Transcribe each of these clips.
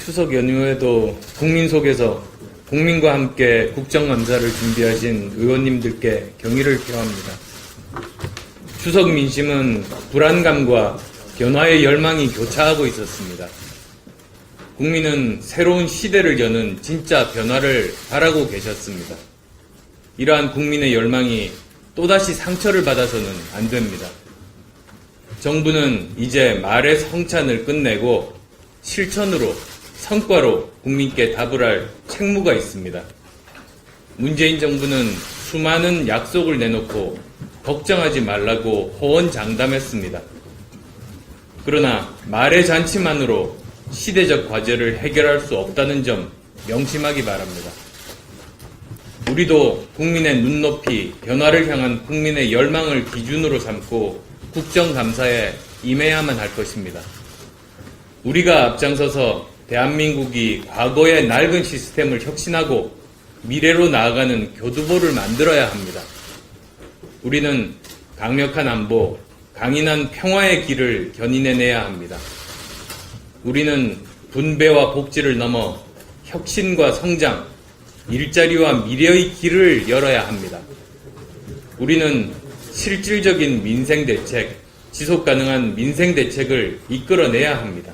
추석 연휴에도 국민 속에서 국민과 함께 국정감사를 준비하신 의원님들께 경의를 표합니다. 추석 민심은 불안감과 변화의 열망이 교차하고 있었습니다. 국민은 새로운 시대를 여는 진짜 변화를 바라고 계셨습니다. 이러한 국민의 열망이 또다시 상처를 받아서는 안 됩니다. 정부는 이제 말의 성찬을 끝내고 실천으로, 성과로 국민께 답을 할 책무가 있습니다. 문재인 정부는 수많은 약속을 내놓고 걱정하지 말라고 호언장담했습니다. 그러나 말의 잔치만으로 시대적 과제를 해결할 수 없다는 점 명심하기 바랍니다. 우리도 국민의 눈높이, 변화를 향한 국민의 열망을 기준으로 삼고 국정감사에 임해야만 할 것입니다. 우리가 앞장서서 대한민국이 과거의 낡은 시스템을 혁신하고 미래로 나아가는 교두보를 만들어야 합니다. 우리는 강력한 안보, 강인한 평화의 길을 견인해내야 합니다. 우리는 분배와 복지를 넘어 혁신과 성장, 일자리와 미래의 길을 열어야 합니다. 우리는 실질적인 민생대책, 지속가능한 민생대책을 이끌어내야 합니다.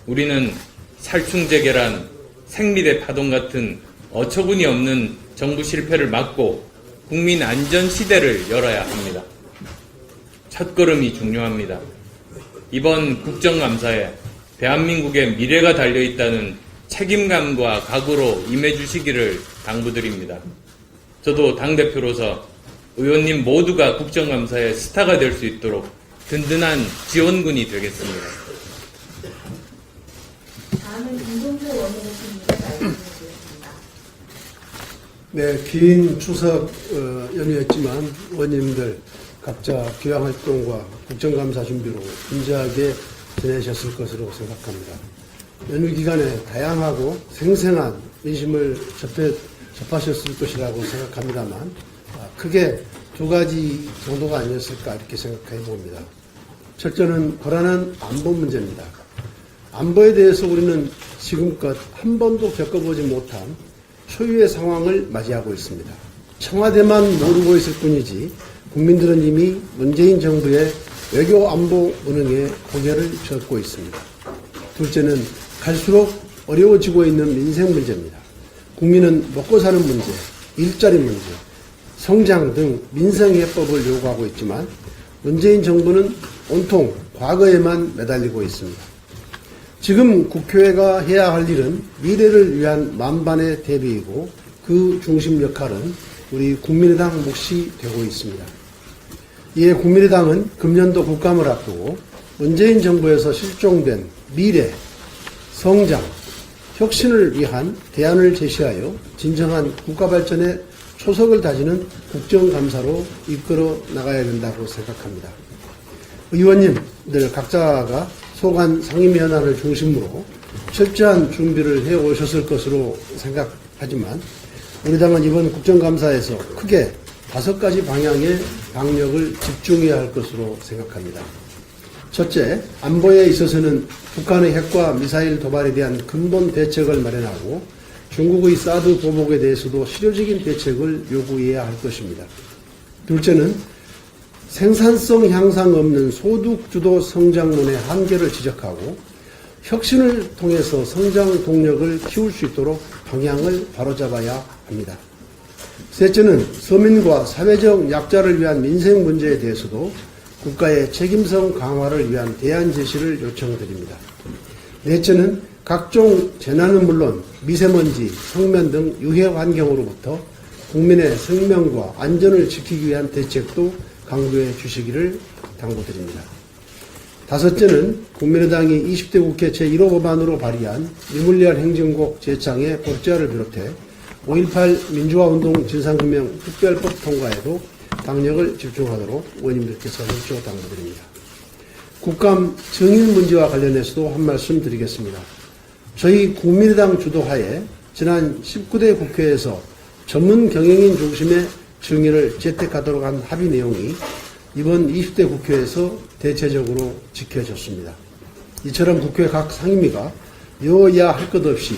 우리는 살충제계란, 생리대 파동 같은 어처구니 없는 정부 실패를 막고 국민 안전 시대를 열어야 합니다. 첫걸음이 중요합니다. 이번 국정감사에 대한민국의 미래가 달려있다는 책임감과 각오로 임해주시기를 당부드립니다. 저도 당대표로서 의원님 모두가 국정감사의 스타가 될 수 있도록 든든한 지원군이 되겠습니다. 다음은 김동조 원내대표님께 말씀을 드리겠습니다. 네, 긴 추석 연휴였지만 의원님들 각자 교양활동과 국정감사 준비로 분주하게 지내셨을 것으로 생각합니다. 연휴 기간에 다양하고 생생한 민심을 접하셨을 것이라고 생각합니다만 크게 두 가지 정도가 아니었을까 이렇게 생각해 봅니다. 첫째는 불안한 안보 문제입니다. 안보에 대해서 우리는 지금껏 한 번도 겪어보지 못한 초유의 상황을 맞이하고 있습니다. 청와대만 모르고 있을 뿐이지 국민들은 이미 문재인 정부의 외교 안보 운영에 고개를 젓고 있습니다. 둘째는 갈수록 어려워지고 있는 민생 문제입니다. 국민은 먹고 사는 문제, 일자리 문제, 성장 등 민생 해법을 요구하고 있지만 문재인 정부는 온통 과거에만 매달리고 있습니다. 지금 국회가 해야 할 일은 미래를 위한 만반의 대비이고 그 중심 역할은 우리 국민의당 몫이 되고 있습니다. 이에 국민의당은 금년도 국감을 앞두고 문재인 정부에서 실종된 미래, 성장, 혁신을 위한 대안을 제시하여 진정한 국가발전의 초석을 다지는 국정감사로 이끌어 나가야 된다고 생각합니다. 의원님들 각자가 소관 상임위원회를 중심으로 철저한 준비를 해오셨을 것으로 생각하지만 우리 당은 이번 국정감사에서 크게 5가지 방향의 방역을 집중해야 할 것으로 생각합니다. 첫째, 안보에 있어서는 북한의 핵과 미사일 도발에 대한 근본 대책을 마련하고 중국의 사드 보복에 대해서도 실효적인 대책을 요구해야 할 것입니다. 둘째는 생산성 향상 없는 소득주도 성장론의 한계를 지적하고 혁신을 통해서 성장 동력을 키울 수 있도록 방향을 바로잡아야 합니다. 셋째는 서민과 사회적 약자를 위한 민생 문제에 대해서도 국가의 책임성 강화를 위한 대안 제시를 요청드립니다. 넷째는 각종 재난은 물론 미세먼지, 성면 등 유해 환경으로부터 국민의 생명과 안전을 지키기 위한 대책도 강구해 주시기를 당부드립니다. 다섯째는 국민의당이 20대 국회 제1호 법안으로 발의한 유물리알 행정국 재창의 법제화를 비롯해 5.18 민주화운동 진상규명 특별법 통과에도 당력을 집중하도록 의원님들께서 협조 당부드립니다. 국감 정인 문제와 관련해서도 한 말씀 드리겠습니다. 저희 국민의당 주도하에 지난 19대 국회에서 전문 경영인 중심의 정의를 채택하도록 한 합의 내용이 이번 20대 국회에서 대체적으로 지켜졌습니다. 이처럼 국회 각 상임위가 여야 할 것 없이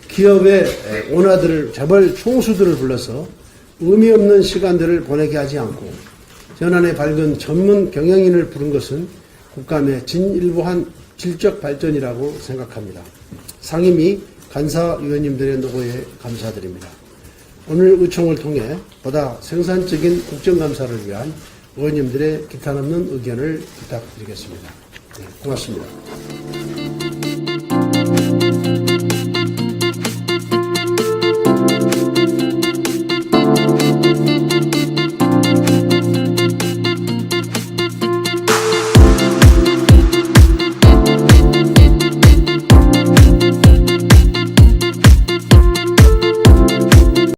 기업의 오너들을 재벌 총수들을 불러서 의미 없는 시간들을 보내게 하지 않고 현안에 밝은 전문 경영인을 부른 것은 국감의 진일보한 질적 발전이라고 생각합니다. 상임위 간사위원님들의 노고에 감사드립니다. 오늘 의총을 통해 보다 생산적인 국정감사를 위한 의원님들의 기탄 없는 의견을 부탁드리겠습니다. 네, 고맙습니다.